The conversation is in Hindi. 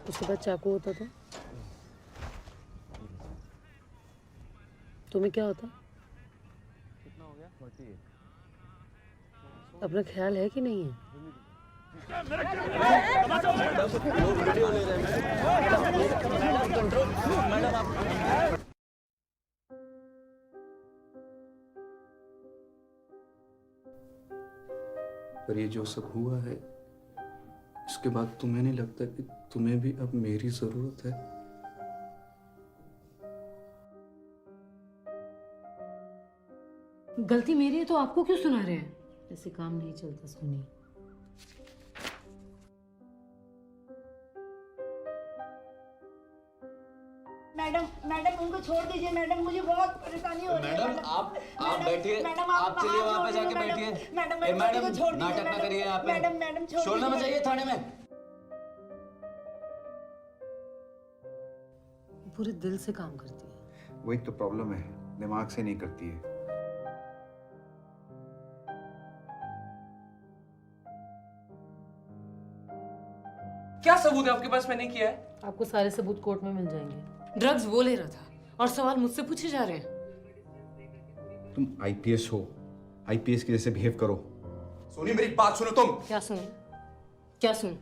उसके बाद चाकू होता तो तुम्हें क्या होता? कितना हो गया? 48। अपना ख्याल है कि नहीं है? वीडियो ले रहे हैं कंट्रोल मैडम आप पर ये जो सब हुआ है इसके बाद तुम्हें नहीं लगता कि तुम्हें भी अब मेरी जरूरत है? गलती मेरी है तो आपको क्यों सुना रहे हैं? ऐसे काम नहीं चलता सोनी। मैडम उनको छोड़ दीजिए मैडम, मुझे बहुत परेशानी हो रही है। मैडम आप बैठिए, आप चलिए वहाँ पे जाके बैठिए। मैडम नाटक ना करिए यहाँ पे। मैडम छोड़ना मत चाहिए थाने में। पूरे दिल से काम करती है। वही तो प्रॉब्लम है, दिमाग से नहीं करती है। क्या सबूत है आपके पास मैंने किया है? आपको सारे सबूत कोर्ट में मिल जाएंगे। ड्रग्स वो ले रहा था और सवाल मुझसे पूछे जा रहे हैं। तुम आईपीएस हो, आईपीएस के जैसे बिहेव करो। सोनी मेरी बात सुनो तुम। क्या सुन?